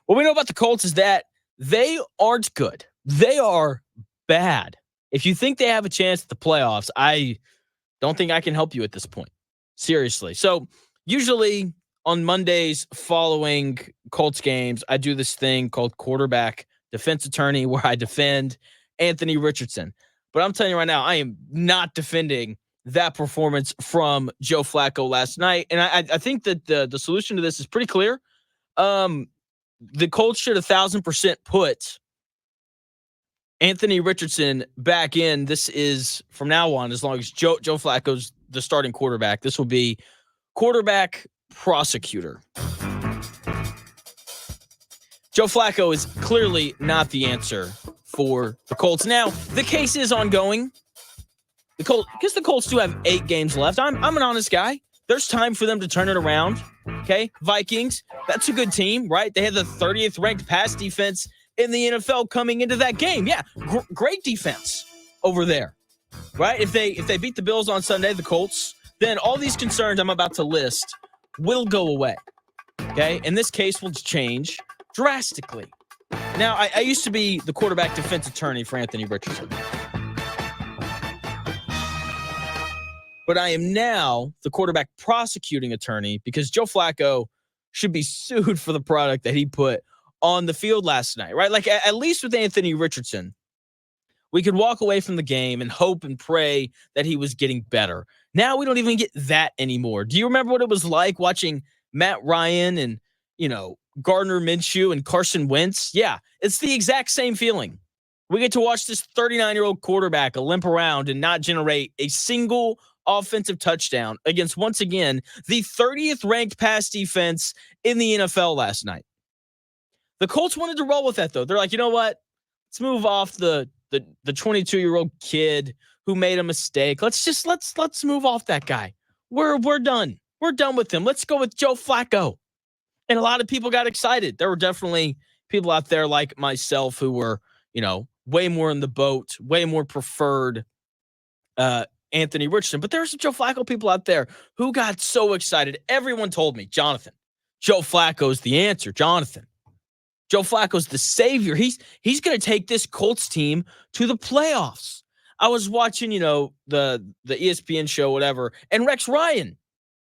What we know about the Colts is that they aren't good. They are bad. If you think they have a chance at the playoffs, I don't think I can help you at this point. Seriously. So usually on Mondays following Colts games, I do this thing called quarterback defense attorney where I defend Anthony Richardson. But I'm telling you right now, I am not defending that performance from Joe Flacco last night. And I think that the solution to this is pretty clear. The Colts should 1,000% put Anthony Richardson back in. This is from now on, as long as Joe Flacco's the starting quarterback, this will be quarterback prosecutor. Joe Flacco is clearly not the answer for the Colts. Now, the case is ongoing. Because the Colts do have 8 games left. I'm an honest guy. There's time for them to turn it around. Okay, Vikings, that's a good team, right? They had the 30th ranked pass defense in the NFL coming into that game. Yeah, great defense over there, right? If they beat the Bills on Sunday, the Colts, then all these concerns I'm about to list will go away. Okay, and this case will change drastically. Now, I used to be the quarterback defense attorney for Anthony Richardson. But I am now the quarterback prosecuting attorney because Joe Flacco should be sued for the product that he put on the field last night, right? Like, at least with Anthony Richardson, we could walk away from the game and hope and pray that he was getting better. Now we don't even get that anymore. Do you remember what it was like watching Matt Ryan and, Gardner Minshew and Carson Wentz? Yeah, it's the exact same feeling. We get to watch this 39-year-old quarterback limp around and not generate a single offensive touchdown against, once again, the 30th ranked pass defense in the NFL last night. The Colts wanted to roll with that, though. They're like, you know what? Let's move off the 22-year-old kid who made a mistake. Let's move off that guy. We're done. We're done with him. Let's go with Joe Flacco. And a lot of people got excited. There were definitely people out there like myself who were, way more in the boat, way more preferred Anthony Richardson. But there were some Joe Flacco people out there who got so excited. Everyone told me, Jonathan, Joe Flacco's the answer. Jonathan, Joe Flacco's the savior. He's going to take this Colts team to the playoffs. I was watching, the ESPN show, whatever, and Rex Ryan,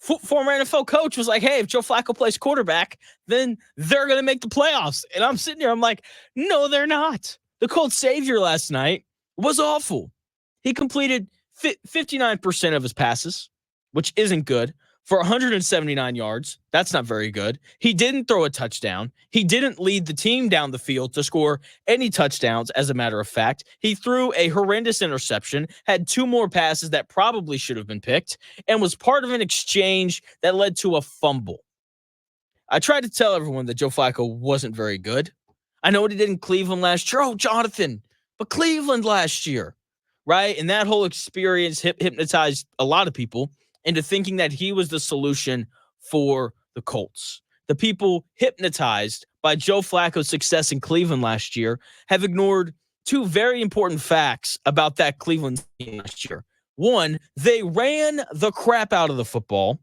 former NFL coach, was like, hey, if Joe Flacco plays quarterback, then they're going to make the playoffs. And I'm sitting here, I'm like, no, they're not. The Colts savior last night was awful. He completed 59% of his passes, which isn't good, for 179 yards. That's not very good. He didn't throw a touchdown. He didn't lead the team down the field to score any touchdowns, as a matter of fact. He threw a horrendous interception, had 2 more passes that probably should have been picked, and was part of an exchange that led to a fumble. I tried to tell everyone that Joe Flacco wasn't very good. I know what he did in Cleveland last year. Oh, Jonathan, but Cleveland last year, right? And that whole experience hypnotized a lot of people into thinking that he was the solution for the Colts. The people hypnotized by Joe Flacco's success in Cleveland last year have ignored 2 very important facts about that Cleveland team last year. One, they ran the crap out of the football,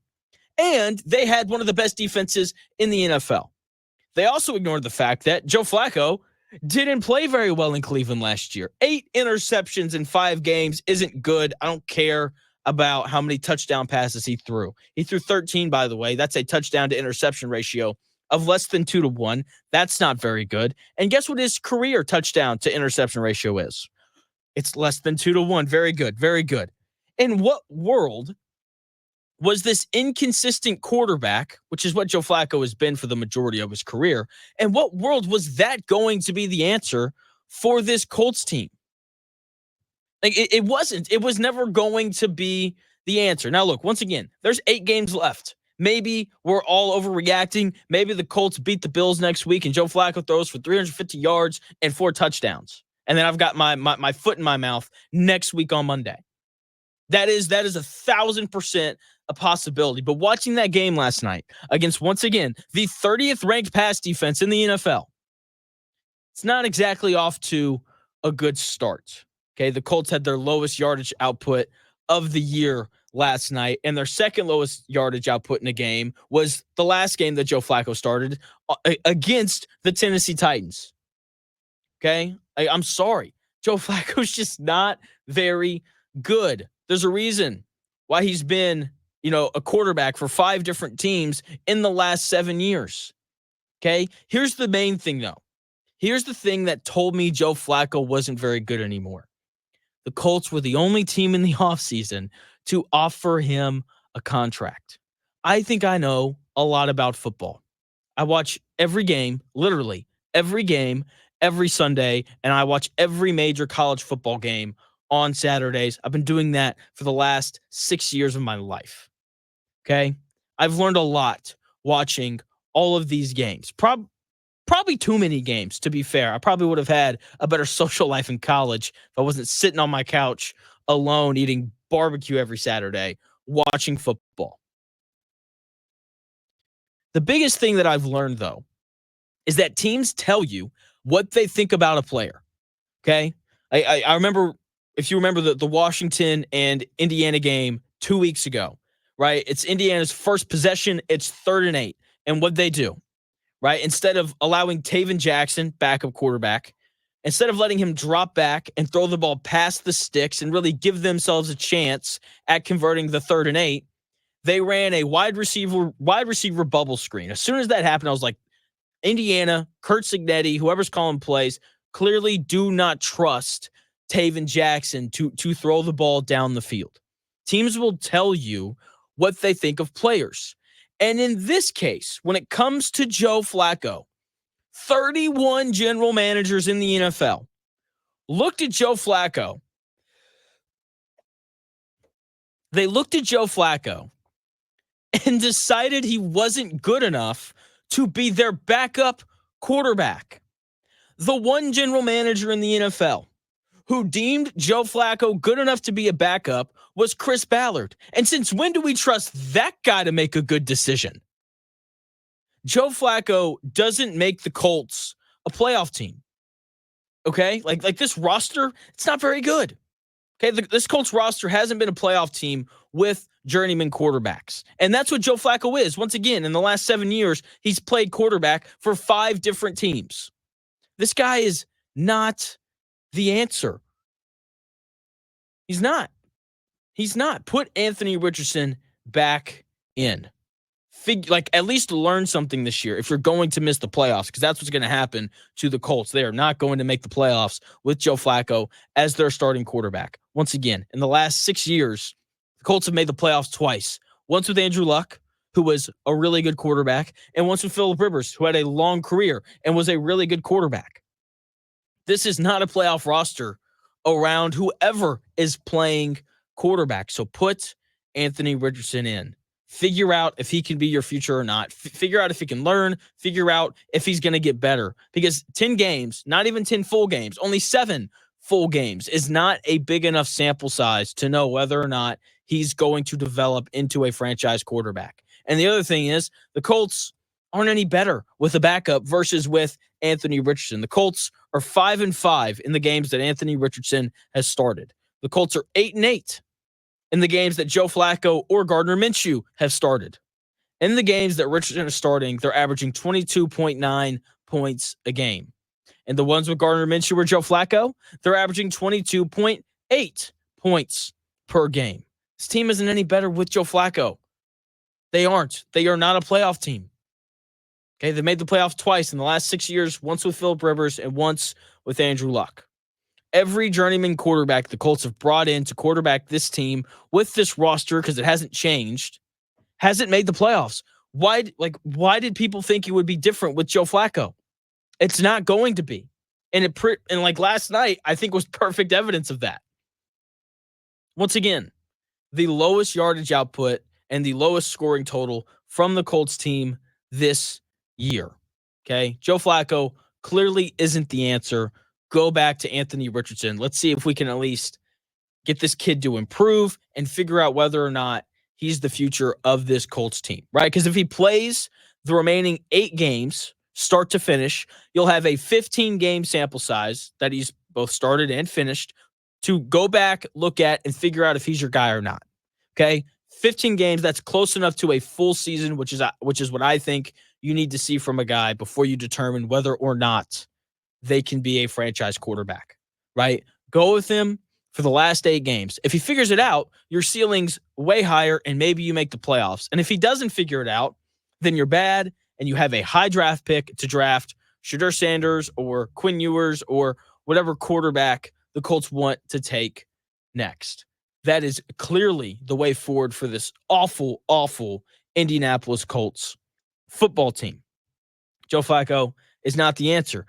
and they had one of the best defenses in the NFL. They also ignored the fact that Joe Flacco didn't play very well in Cleveland last year. 8 interceptions in 5 games isn't good. I don't care about how many touchdown passes he threw. He threw 13, by the way. That's a touchdown to interception ratio of less than 2-1. That's not very good. And guess what his career touchdown to interception ratio is? It's less than 2-1. Very good. Very good. In what world was this inconsistent quarterback, which is what Joe Flacco has been for the majority of his career, and what world was that going to be the answer for this Colts team? Like, it wasn't. It was never going to be the answer. Now, look, once again, there's 8 games left. Maybe we're all overreacting. Maybe the Colts beat the Bills next week and Joe Flacco throws for 350 yards and 4 touchdowns. And then I've got my foot in my mouth next week on Monday. That is 1,000% a possibility. But watching that game last night against, once again, the 30th ranked pass defense in the NFL, it's not exactly off to a good start. Okay, the Colts had their lowest yardage output of the year last night, and their second lowest yardage output in a game was the last game that Joe Flacco started against the Tennessee Titans. Okay? I'm sorry. Joe Flacco's just not very good. There's a reason why he's been, a quarterback for 5 different teams in the last 7 years. Okay? Here's the main thing, though. Here's the thing that told me Joe Flacco wasn't very good anymore. The Colts were the only team in the offseason to offer him a contract. I think I know a lot about football. I watch every game, literally every game, every Sunday, and I watch every major college football game on Saturdays. I've been doing that for the last 6 years of my life. Okay? I've learned a lot watching all of these games. Probably too many games, to be fair. I probably would have had a better social life in college if I wasn't sitting on my couch alone eating barbecue every Saturday watching football. The biggest thing that I've learned, though, is that teams tell you what they think about a player. Okay? I remember, if you remember the Washington and Indiana game 2 weeks ago, right? It's Indiana's first possession. It's 3rd and 8. And what'd they do? Right? Instead of allowing Taven Jackson, backup quarterback, instead of letting him drop back and throw the ball past the sticks and really give themselves a chance at converting the 3rd and 8, they ran a wide receiver bubble screen. As soon as that happened, I was like, Indiana, Kurt Signetti, whoever's calling plays, clearly do not trust Taven Jackson to throw the ball down the field. Teams will tell you what they think of players. And in this case, when it comes to Joe Flacco, 31 general managers in the NFL looked at Joe Flacco. They looked at Joe Flacco and decided he wasn't good enough to be their backup quarterback. The one general manager in the NFL who deemed Joe Flacco good enough to be a backup was Chris Ballard. And since when do we trust that guy to make a good decision? Joe Flacco doesn't make the Colts a playoff team. Okay? Like this roster, it's not very good. Okay? This Colts roster hasn't been a playoff team with journeyman quarterbacks. And that's what Joe Flacco is. Once again, in the last 7 years, he's played quarterback for 5 different teams. This guy is not the answer. He's not. Put Anthony Richardson back in. At least learn something this year if you're going to miss the playoffs, because that's what's going to happen to the Colts. They are not going to make the playoffs with Joe Flacco as their starting quarterback. Once again, in the last 6 years, the Colts have made the playoffs twice. Once with Andrew Luck, who was a really good quarterback, and once with Phillip Rivers, who had a long career and was a really good quarterback. This is not a playoff roster around whoever is playing quarterback. So put Anthony Richardson in. Figure out if he can be your future or not. Figure out if he can learn. Figure out if he's going to get better. Because 10 games, not even 10 full games, only 7 full games is not a big enough sample size to know whether or not he's going to develop into a franchise quarterback. And the other thing is the Colts aren't any better with a backup versus with Anthony Richardson. The Colts are 5-5 in the games that Anthony Richardson has started. The Colts are 8-8 in the games that Joe Flacco or Gardner Minshew have started. In the games that Richardson is starting, they're averaging 22.9 points a game. And the ones with Gardner Minshew or Joe Flacco, they're averaging 22.8 points per game. This team isn't any better with Joe Flacco. They aren't. They are not a playoff team. Okay, they made the playoffs twice in the last 6 years, once with Phillip Rivers and once with Andrew Luck. Every journeyman quarterback the Colts have brought in to quarterback this team with this roster, because it hasn't changed, hasn't made the playoffs. Why did people think it would be different with Joe Flacco? It's not going to be. And last night, I think was perfect evidence of that. Once again, the lowest yardage output and the lowest scoring total from the Colts team this year. Okay? Joe Flacco clearly isn't the answer. Go back to Anthony Richardson. Let's see if we can at least get this kid to improve and figure out whether or not he's the future of this Colts team, right? Because if he plays the remaining 8 games, start to finish, you'll have a 15-game sample size that he's both started and finished to go back, look at, and figure out if he's your guy or not. Okay, 15 games. That's close enough to a full season, which is what I think you need to see from a guy before you determine whether or not they can be a franchise quarterback. Right? Go with him for the last 8 games. If he figures it out, your ceiling's way higher, and maybe you make the playoffs. And if he doesn't figure it out, then you're bad, and you have a high draft pick to draft Shedeur Sanders or Quinn Ewers or whatever quarterback the Colts want to take next. That is clearly the way forward for this awful, awful Indianapolis Colts football team. Joe Flacco is not the answer.